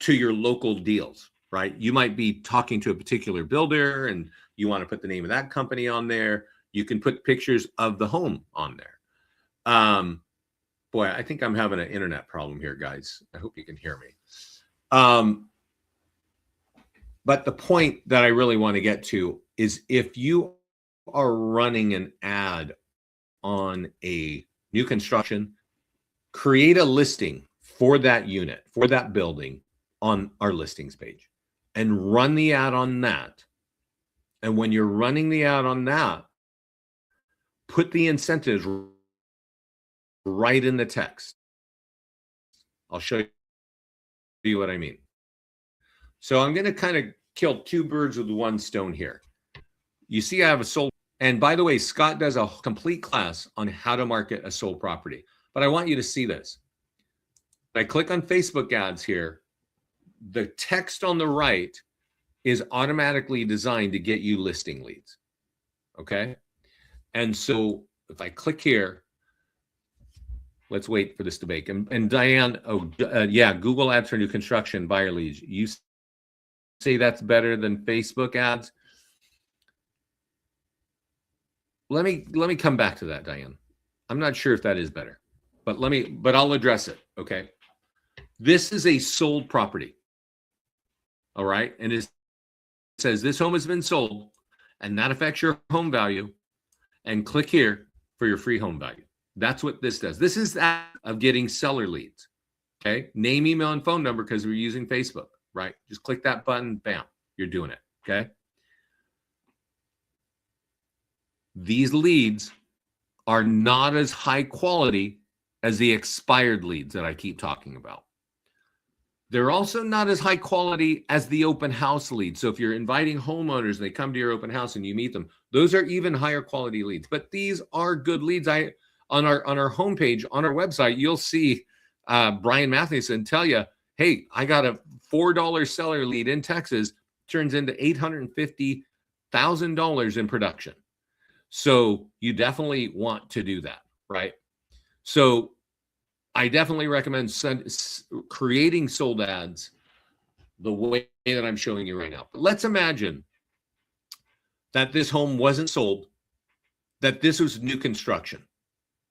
to your local deals, right? You might be talking to a particular builder and you want to put the name of that company on there. You can put pictures of the home on there. Boy, I think I'm having an internet problem here, guys. I hope you can hear me. But the point that I really want to get to is if you are running an ad on a new construction, create a listing for that unit, for that building on our listings page and run the ad on that. And when you're running the ad on that, put the incentives right in the text. I'll show you what I mean. So I'm going to kind of kill two birds with one stone here. You see, I have a sold. And by the way, Scott does a complete class on how to market a sold property. But I want you to see this. When I click on Facebook ads here, the text on the right is automatically designed to get you listing leads. Okay. And so if I click here, let's wait for this to bake. And Diane, yeah, Google ads for new construction buyer leads. You say that's better than Facebook ads? Let me come back to that, Diane. I'm not sure if that is better, but I'll address it. Okay. This is a sold property. All right. And it says this home has been sold and that affects your home value, and click here for your free home value. That's what this does. This is that of getting seller leads. Okay. Name, email, and phone number because we're using Facebook, right? Just click that button. Bam. You're doing it. Okay. These leads are not as high quality as the expired leads that I keep talking about. They're also not as high quality as the open house leads. So if you're inviting homeowners and they come to your open house and you meet them, those are even higher quality leads. But these are good leads. On our homepage, on our website, you'll see Brian Mathewson tell you, hey, I got a $4 seller lead in Texas, turns into $850,000 in production. So you definitely want to do that, right? So I definitely recommend creating sold ads the way that I'm showing you right now. But let's imagine that this home wasn't sold, that this was new construction,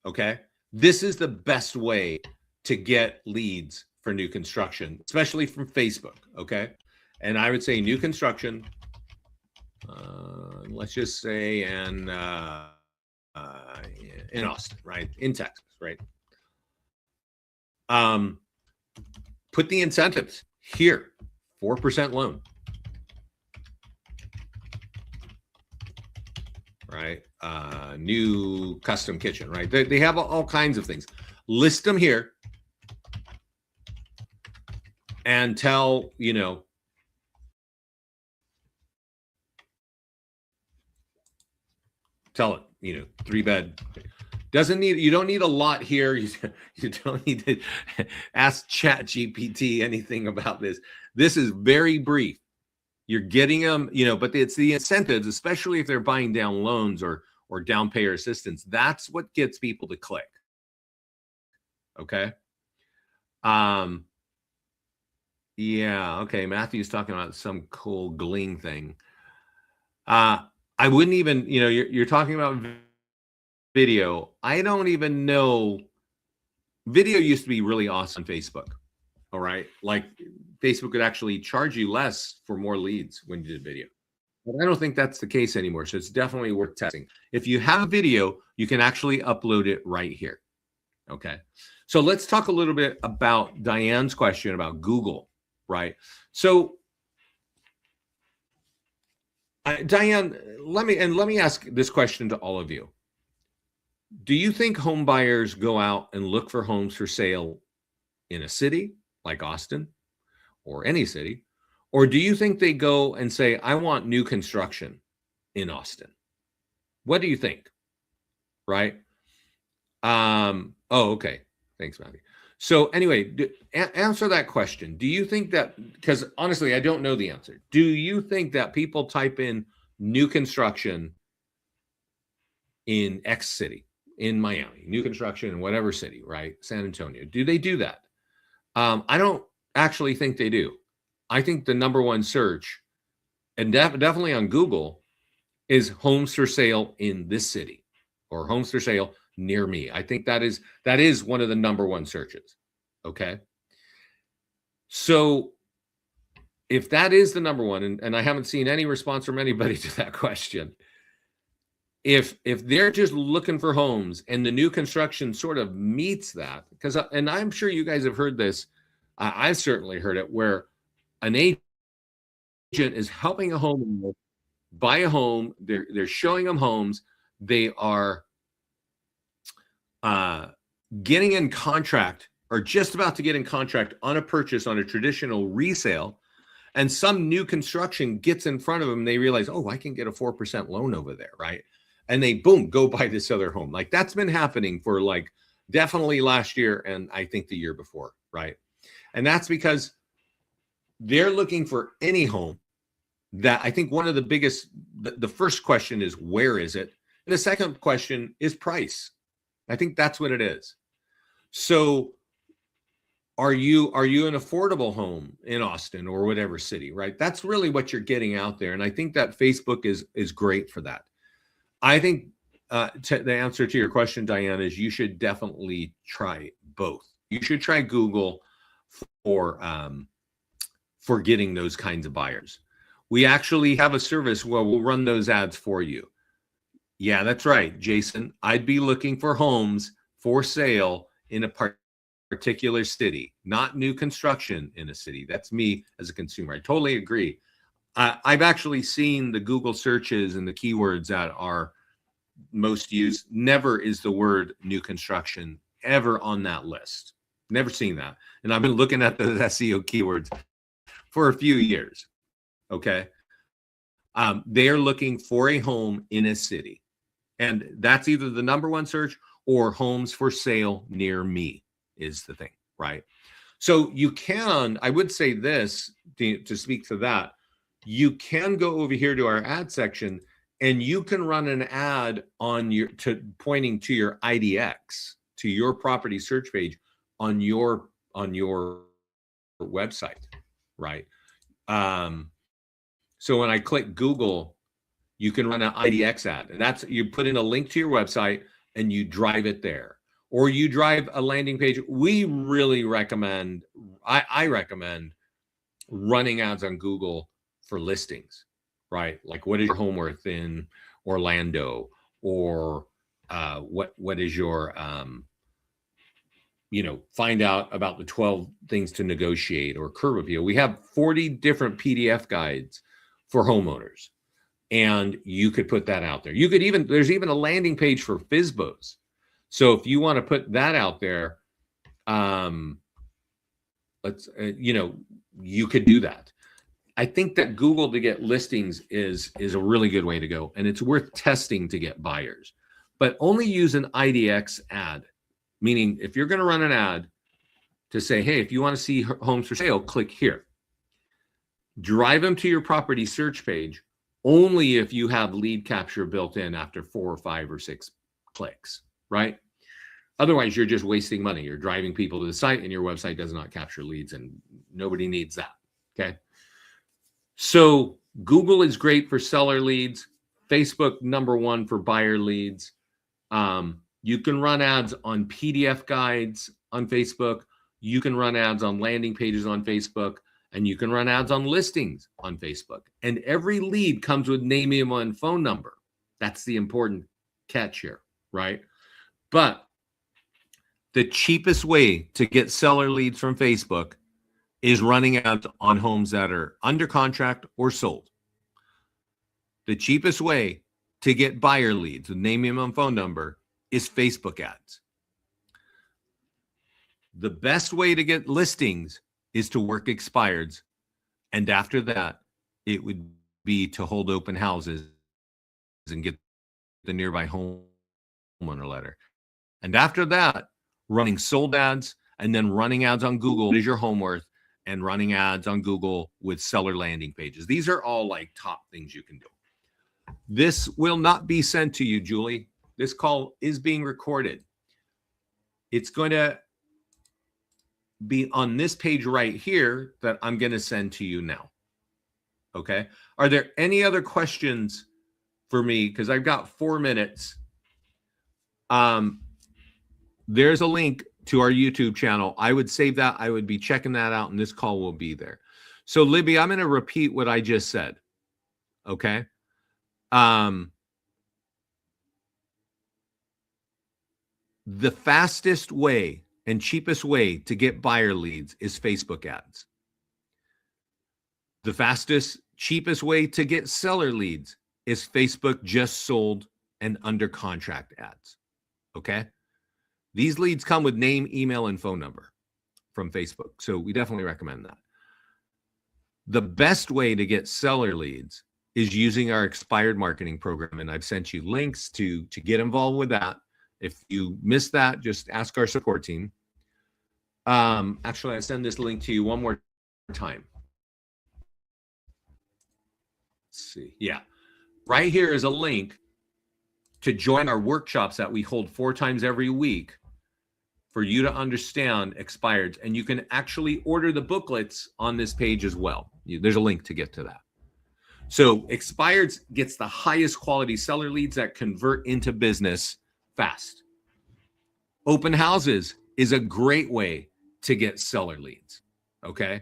okay? This is the best way to get leads for new construction, especially from Facebook, okay? And I would say new construction, let's just say in Austin, right? In Texas, right? Put the incentives here, 4% loan, right? New custom kitchen, right? They have all kinds of things. List them here and tell, tell it, 3-bed. You don't need a lot here. You don't need to ask ChatGPT anything about this. This is very brief. You're getting them, but it's the incentives, especially if they're buying down loans or down payer assistance. That's what gets people to click. Okay. Yeah. Okay. Matthew's talking about some cool gling thing. I wouldn't even, you're talking about video. I don't even know. Video used to be really awesome on Facebook. All right. Like Facebook could actually charge you less for more leads when you did video. But I don't think that's the case anymore. So it's definitely worth testing. If you have a video, you can actually upload it right here. Okay. So let's talk a little bit about Diane's question about Google, right? So Diane, let me ask this question to all of you. Do you think home buyers go out and look for homes for sale in a city like Austin or any city? Or do you think they go and say, I want new construction in Austin? What do you think? Right? Oh, okay. Thanks, Matthew. So anyway, answer that question. Do you think that, because honestly, I don't know the answer. Do you think that people type in new construction in X city, in Miami, new construction in whatever city, right? San Antonio. Do they do that? I don't actually think they do. I think the number one search, and definitely on Google, is homes for sale in this city or homes for sale near me. I think that is one of the number one searches. Okay. So if that is the number one, and I haven't seen any response from anybody to that question, if they're just looking for homes and the new construction sort of meets that, because, and I'm sure you guys have heard this, I've certainly heard it, where an agent is helping a homeowner buy a home, they're showing them homes, they are getting in contract or just about to get in contract on a purchase on a traditional resale, and some new construction gets in front of them, they realize, oh, I can get a 4% loan over there, right? And they, boom, go buy this other home. Like, that's been happening for like definitely last year and I think the year before, right? And that's because they're looking for any home. That I think one of the biggest, the first question is, where is it? And the second question is price. I think that's what it is. So are you an affordable home in Austin or whatever city, right? That's really what you're getting out there. And I think that Facebook is great for that. I think the answer to your question, Diane, is you should definitely try both. You should try Google for getting those kinds of buyers. We actually have a service where we'll run those ads for you. Yeah, that's right, Jason. I'd be looking for homes for sale in a particular city, not new construction in a city. That's me as a consumer. I totally agree. I've actually seen the Google searches and the keywords that are most used. Never is the word new construction ever on that list. Never seen that. And I've been looking at the SEO keywords for a few years. Okay. They are looking for a home in a city. And that's either the number one search or homes for sale near me is the thing, right? So you can, I would say this to speak to that, you can go over here to our ad section and you can run an ad on pointing to your IDX, to your property search page on your website, right? So when I click Google, you can run an IDX ad, and that's, you put in a link to your website and you drive it there, or you drive a landing page. We really recommend, I recommend running ads on Google for listings, right? Like, what is your home worth in Orlando, or what is your find out about the 12 things to negotiate or curb appeal. We have 40 different PDF guides for homeowners, and you could put that out there. You could even, there's even a landing page for FSBOs. So if you want to put that out there, you could do that. I think that Google to get listings is a really good way to go, and it's worth testing to get buyers, but only use an IDX ad. Meaning, if you're going to run an ad to say, hey, if you want to see homes for sale, click here. Drive them to your property search page only if you have lead capture built in after 4 or 5 or 6 clicks, right? Otherwise, you're just wasting money. You're driving people to the site and your website does not capture leads, and nobody needs that, okay? So Google is great for seller leads. Facebook, number one for buyer leads. You can run ads on PDF guides on Facebook. You can run ads on landing pages on Facebook, and you can run ads on listings on Facebook. And every lead comes with name, email, and phone number. That's the important catch here, right? But the cheapest way to get seller leads from Facebook is running ads on homes that are under contract or sold. The cheapest way to get buyer leads with name, email, and phone number is Facebook ads. The best way to get listings is to work expireds. And after that, it would be to hold open houses and get the nearby homeowner letter. And after that, running sold ads, and then running ads on Google, what is your home worth, and running ads on Google with seller landing pages. These are all like top things you can do. This will not be sent to you, Julie. This call is being recorded. It's going to be on this page right here that I'm going to send to you now. Okay. Are there any other questions for me? Because I've got 4 minutes. There's a link to our YouTube channel. I would save that. I would be checking that out, and this call will be there. So, Libby, I'm going to repeat what I just said. Okay. The fastest way and cheapest way to get buyer leads is Facebook ads. The fastest, cheapest way to get seller leads is Facebook just sold and under contract ads. Okay. These leads come with name, email, and phone number from Facebook. So we definitely recommend that. The best way to get seller leads is using our expired marketing program. And I've sent you links to get involved with that. If you missed that, just ask our support team. Actually, I send this link to you one more time. Let's see. Yeah. Right here is a link to join our workshops that we hold 4 times every week for you to understand expireds. And you can actually order the booklets on this page as well. There's a link to get to that. So expireds gets the highest quality seller leads that convert into business fast. Open houses is a great way to get seller leads. Okay.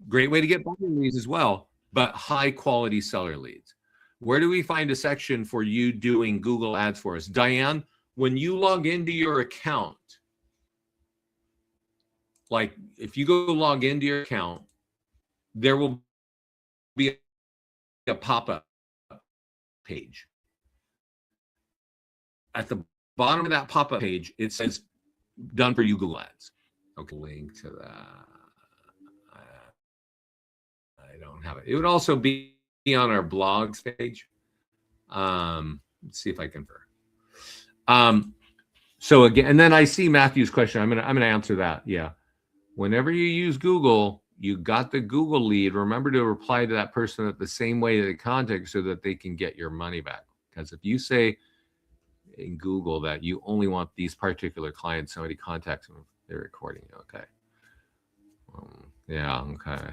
Great way to get buyer leads as well, but high quality seller leads. Where do we find a section for you doing Google ads for us? Diane, when you log into your account, like if you go log into your account, there will be a pop-up page. At the bottom of that pop-up page, it says done for you Google ads. Okay, link to that. I don't have it. It would also be on our blogs page. Let's see if I can. So again, and then I see Matthew's question. I'm gonna answer that. Yeah. Whenever you use Google, you got the Google lead. Remember to reply to that person at the same way they contact so that they can get your money back. Because if you say in Google that you only want these particular clients, somebody contacts them, they're recording. Okay. Yeah. Okay.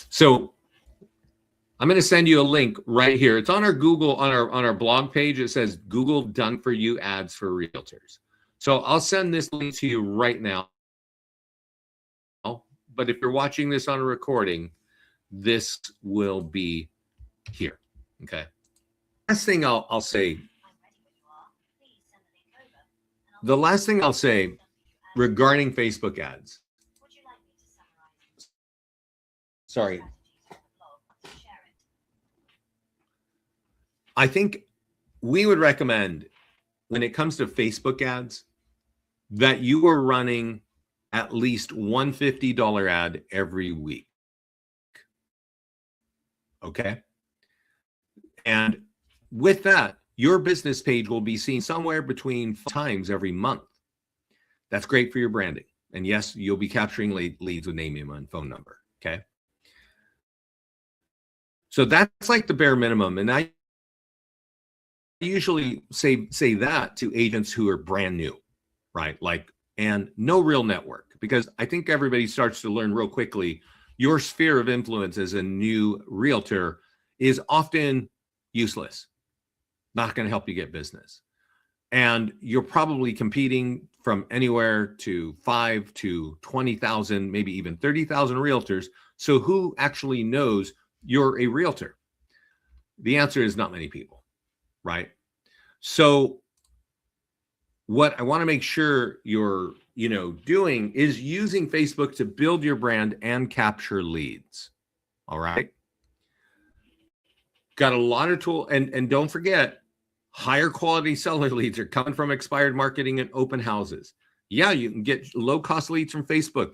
So I'm going to send you a link right here. It's on our Google, on our blog page. It says Google done for you ads for realtors. So I'll send this link to you right now. But if you're watching this on a recording, this will be here. Okay. Last thing I'll say. The last thing I'll say regarding Facebook ads. Sorry. I think we would recommend when it comes to Facebook ads that you are running at least one $50 ad every week. Okay. And with that, your business page will be seen somewhere between 5 times every month. That's great for your branding. And yes, you'll be capturing leads with name, email, and phone number. Okay. So that's like the bare minimum. And I usually say that to agents who are brand new, right? Like, and no real network, because I think everybody starts to learn real quickly your sphere of influence as a new realtor is often useless, not going to help you get business. And you're probably competing from anywhere to 5 to 20,000, maybe even 30,000 realtors. So who actually knows you're a realtor? The answer is not many people, right? So what I want to make sure you're, doing is using Facebook to build your brand and capture leads. All right. Got a lot of tools, and don't forget, higher quality seller leads are coming from expired marketing and open houses. Yeah, you can get low cost leads from Facebook.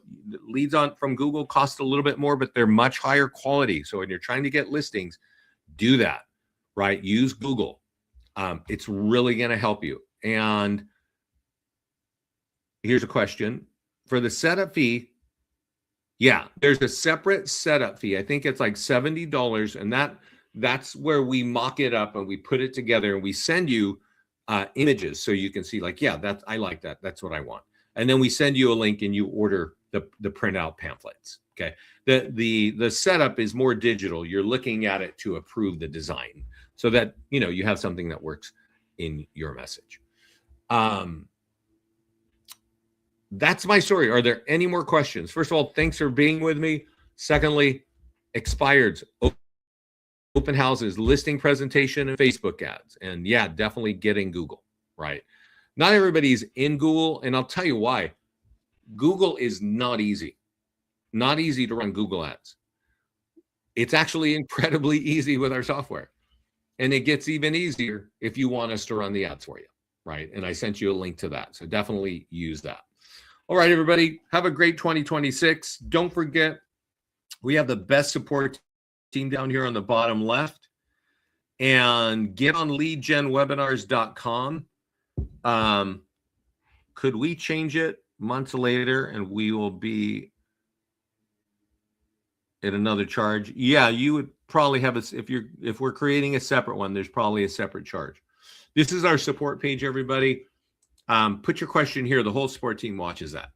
Leads from Google cost a little bit more, but they're much higher quality. So when you're trying to get listings, do that, right? Use Google. It's really going to help you. And here's a question for the setup fee. Yeah, there's a separate setup fee. I think it's like $70, and that's where we mock it up and we put it together and we send you images so you can see like, yeah, I like that. That's what I want. And then we send you a link and you order the printout pamphlets. Okay. The setup is more digital. You're looking at it to approve the design so that, you have something that works in your message. That's my story. Are there any more questions? First of all, thanks for being with me. Secondly, expireds, open houses, listing presentation, and Facebook ads. And yeah, definitely get in Google, right? Not everybody's in Google, and I'll tell you why. Google is not easy. Not easy to run Google ads. It's actually incredibly easy with our software. And it gets even easier if you want us to run the ads for you, right? And I sent you a link to that. So definitely use that. All right, everybody, have a great 2026. Don't forget, we have the best support team down here on the bottom left. And get on leadgenwebinars.com. Could we change it months later and we will be at another charge? Yeah, you would probably have if we're creating a separate one, there's probably a separate charge. This is our support page, everybody. Put your question here. The whole support team watches that.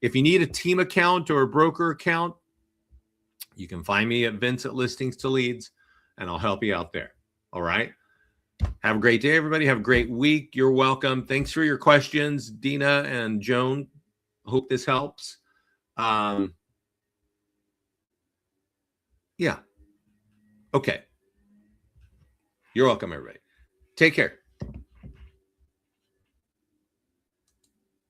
If you need a team account or a broker account, you can find me at Vince at Listings to Leads, and I'll help you out there. All right. Have a great day, everybody. Have a great week. You're welcome. Thanks for your questions, Dina and Joan. Hope this helps. Yeah. Okay. You're welcome, everybody. Take care.